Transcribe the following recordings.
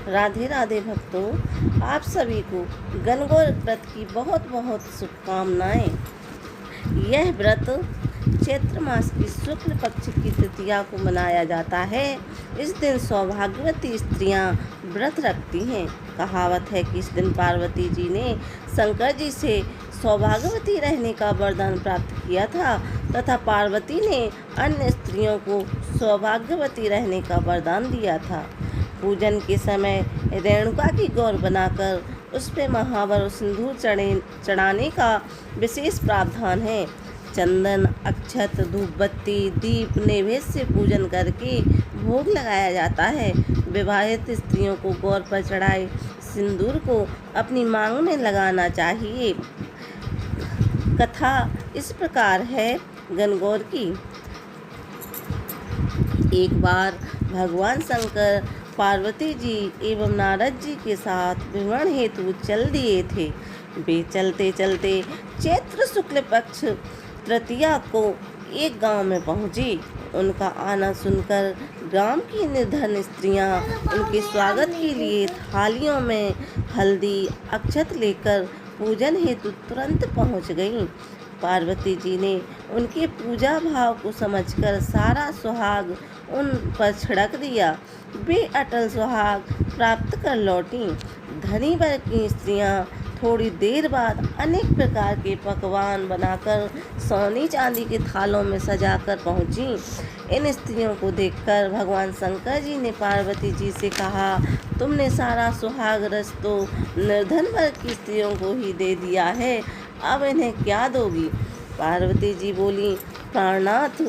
राधे राधे भक्तों, आप सभी को गणगौर व्रत की बहुत बहुत शुभकामनाएं। यह व्रत चैत्र मास की शुक्ल पक्ष की तृतीया को मनाया जाता है। इस दिन सौभाग्यवती स्त्रियां व्रत रखती हैं। कहावत है कि इस दिन पार्वती जी ने शंकर जी से सौभाग्यवती रहने का वरदान प्राप्त किया था तथा पार्वती ने अन्य स्त्रियों को सौभाग्यवती रहने का वरदान दिया था। पूजन के समय रेणुका की गौर बनाकर उस पर महावर सिंदूर चढ़ाने का विशेष प्रावधान है। चंदन, अक्षत, धूप बत्ती, दीप नैवेद्य से पूजन करके भोग लगाया जाता है। विवाहित स्त्रियों को गौर पर चढ़ाए सिंदूर को अपनी मांग में लगाना चाहिए। कथा इस प्रकार है गणगौर की। एक बार भगवान शंकर पार्वती जी एवं नारद जी के साथ विवरण हेतु चल दिए थे। वे चलते चलते चैत्र शुक्ल पक्ष तृतीया को एक गांव में पहुंची। उनका आना सुनकर ग्राम की निर्धन स्त्रियां उनके स्वागत के लिए थालियों में हल्दी अक्षत लेकर पूजन हेतु तुरंत पहुंच गईं। पार्वती जी ने उनके पूजा भाव को समझकर सारा सुहाग उन पर छिड़क दिया। वे अटल सुहाग प्राप्त कर लौटी। धनी वर्ग की स्त्रियां थोड़ी देर बाद अनेक प्रकार के पकवान बनाकर सोने चांदी के थालों में सजाकर पहुंची। इन स्त्रियों को देखकर भगवान शंकर जी ने पार्वती जी से कहा, तुमने सारा सुहाग रस तो निर्धन वर्ग की स्त्रियों को ही दे दिया है, अब इन्हें क्या दोगी? पार्वती जी बोली, प्राणनाथ,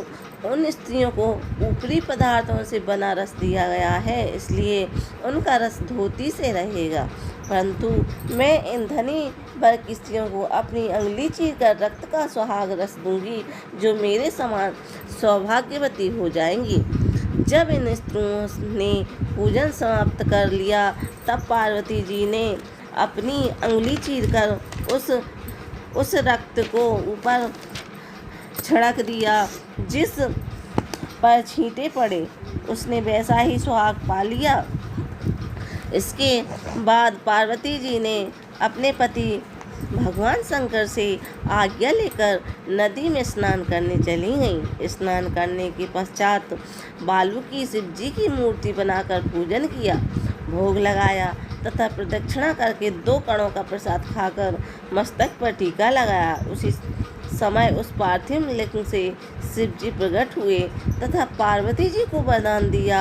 उन स्त्रियों को ऊपरी पदार्थों से बना रस दिया गया है, इसलिए उनका रस धोती से रहेगा, परंतु मैं इन धनी वर्ग की स्त्रियों को अपनी अंगुली चीर कर रक्त का सुहाग रस दूंगी, जो मेरे समान सौभाग्यवती हो जाएंगी। जब इन स्त्रियों ने पूजन समाप्त कर लिया, तब पार्वती जी ने अपनी अंगुली चीर कर उस रक्त को ऊपर छिड़क दिया जिस पर छींटे पड़े। उसने वैसा ही सुहाग पा लिया। इसके बाद पार्वती जी ने अपने पति भगवान शंकर से आज्ञा लेकर नदी में स्नान करने चली गईं। स्नान करने के पश्चात बालू की शिव जी की मूर्ति बनाकर पूजन किया, भोग लगाया तथा प्रदक्षिणा करके 2 कणों का प्रसाद खाकर मस्तक पर टीका लगाया। उसी समय उस पार्थिव लिंग से शिव जी प्रकट हुए तथा पार्वती जी को वरदान दिया,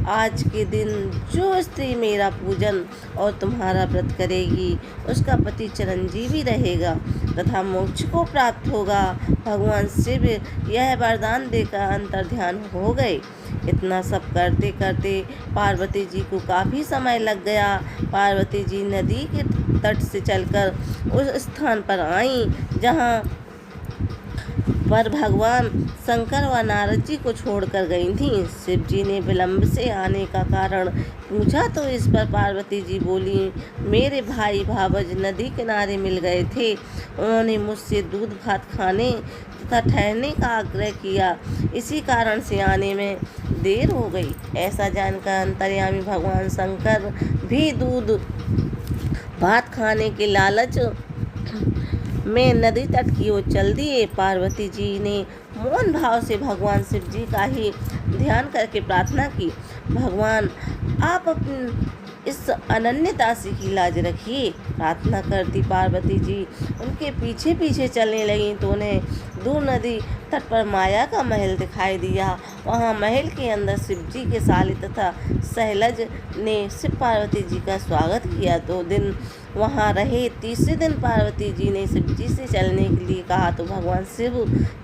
आज के दिन जो स्त्री मेरा पूजन और तुम्हारा व्रत करेगी उसका पति चिरंजीवी रहेगा तथा मोक्ष को प्राप्त होगा। भगवान शिव यह वरदान देकर अंतर्ध्यान हो गए। इतना सब करते करते पार्वती जी को काफ़ी समय लग गया। पार्वती जी नदी के तट से चलकर उस स्थान पर आईं जहाँ पर भगवान शंकर व नारद जी को छोड़कर गई थीं। शिव जी ने विलंब से आने का कारण पूछा तो इस पर पार्वती जी बोली, मेरे भाई भावज नदी किनारे मिल गए थे। उन्होंने मुझसे दूध भात खाने तथा ठहरने का आग्रह किया, इसी कारण से आने में देर हो गई। ऐसा जानकर अंतर्यामी भगवान शंकर भी दूध भात खाने के लालच में नदी तट की ओर चल दिए। पार्वती जी ने मौन भाव से भगवान शिव जी का ही ध्यान करके प्रार्थना की, भगवान आप अपनी इस अनन्य दासी की लाज रखिए। प्रार्थना करती पार्वती जी उनके पीछे पीछे चलने लगीं तो उन्हें दूर नदी तट पर माया का महल दिखाई दिया। वहाँ महल के अंदर शिव जी के साली तथा सहलज ने शिव पार्वती जी का स्वागत किया। 2 दिन वहाँ रहे। तीसरे दिन पार्वती जी ने शिव जी से चलने के लिए कहा तो भगवान शिव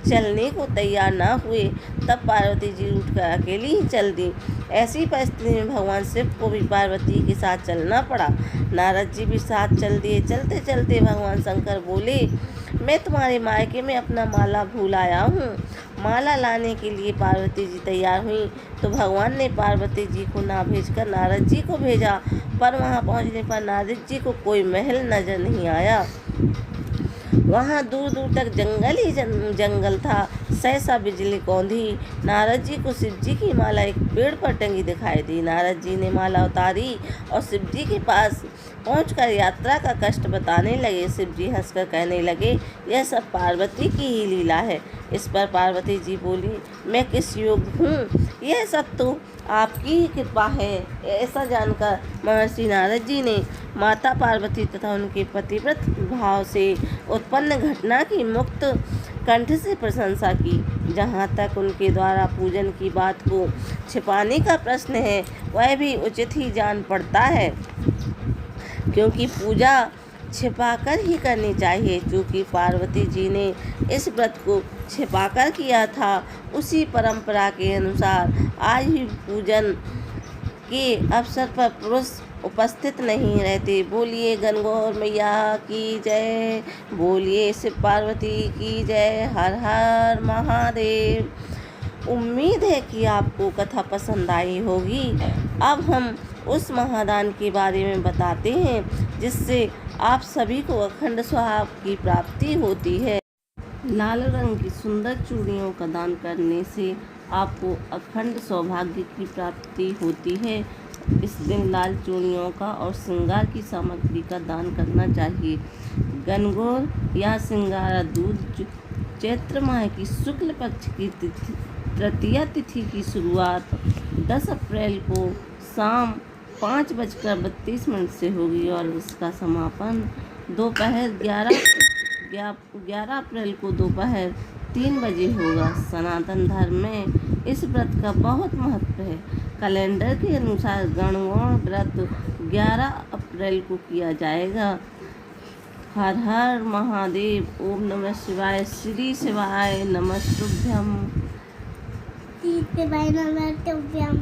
चलने को तैयार ना हुए। तब पार्वती जी उठकर अकेली ही चल दी। ऐसी परिस्थिति में भगवान शिव को भी पार्वती के साथ चलना पड़ा। नारद जी भी साथ चल दिए। चलते चलते भगवान शंकर बोले, मैं तुम्हारे मायके में अपना माला भूल आया हूँ। माला लाने के लिए पार्वती जी तैयार हुई तो भगवान ने पार्वती जी को ना भेजकर नारद जी को भेजा, पर वहाँ पहुँचने पर नारद जी को कोई महल नजर नहीं आया। वहाँ दूर दूर तक जंगल ही जंगल था। सहसा बिजली कौंधी। नारद जी को शिव जी की माला एक पेड़ पर टंगी दिखाई दी। नारद जी ने माला उतारी और शिव जी के पास पहुंचकर यात्रा का कष्ट बताने लगे। शिव जी हंसकर कहने लगे, यह सब पार्वती की ही लीला है। इस पर पार्वती जी बोली, मैं किस योग्य हूँ, यह सब तो आपकी ही कृपा है। ऐसा जानकर महर्षि नारद जी ने माता पार्वती तथा उनके पतिव्रत भाव से उत्पन्न घटना की मुक्त कंठ से प्रशंसा की। जहाँ तक उनके द्वारा पूजन की बात को छिपाने का प्रश्न है, वह भी उचित ही जान पड़ता है, क्योंकि पूजा छिपाकर ही करनी चाहिए। चूँकि पार्वती जी ने इस व्रत को छिपाकर किया था, उसी परंपरा के अनुसार आज भी पूजन के अवसर पर पुरुष उपस्थित नहीं रहते। बोलिए गणगौर मैया की जय, बोलिए शिव पार्वती की जय। हर हर महादेव। उम्मीद है कि आपको कथा पसंद आई होगी। अब हम उस महादान के बारे में बताते हैं जिससे आप सभी को अखंड सौभाग्य की प्राप्ति होती है। लाल रंग की सुंदर चूड़ियों का दान करने से आपको अखंड सौभाग्य की प्राप्ति होती है। इस दिन लाल चूड़ियों का और श्रृंगार की सामग्री का दान करना चाहिए। गणगौर या श्रृंगारा दूज चैत्र माह की शुक्ल पक्ष की तृतीया तिथि की शुरुआत 10 अप्रैल को शाम 5:32 से होगी और इसका समापन दोपहर 11 अप्रैल को दोपहर 3 बजे होगा। सनातन धर्म में इस व्रत का बहुत महत्व है। कैलेंडर के अनुसार गणगौर व्रत 11 अप्रैल को किया जाएगा। हर हर महादेव। ओम नमः शिवाय। श्री शिवाय नमस्तुभ्यम। शिवाय नमस्तुभ्यम।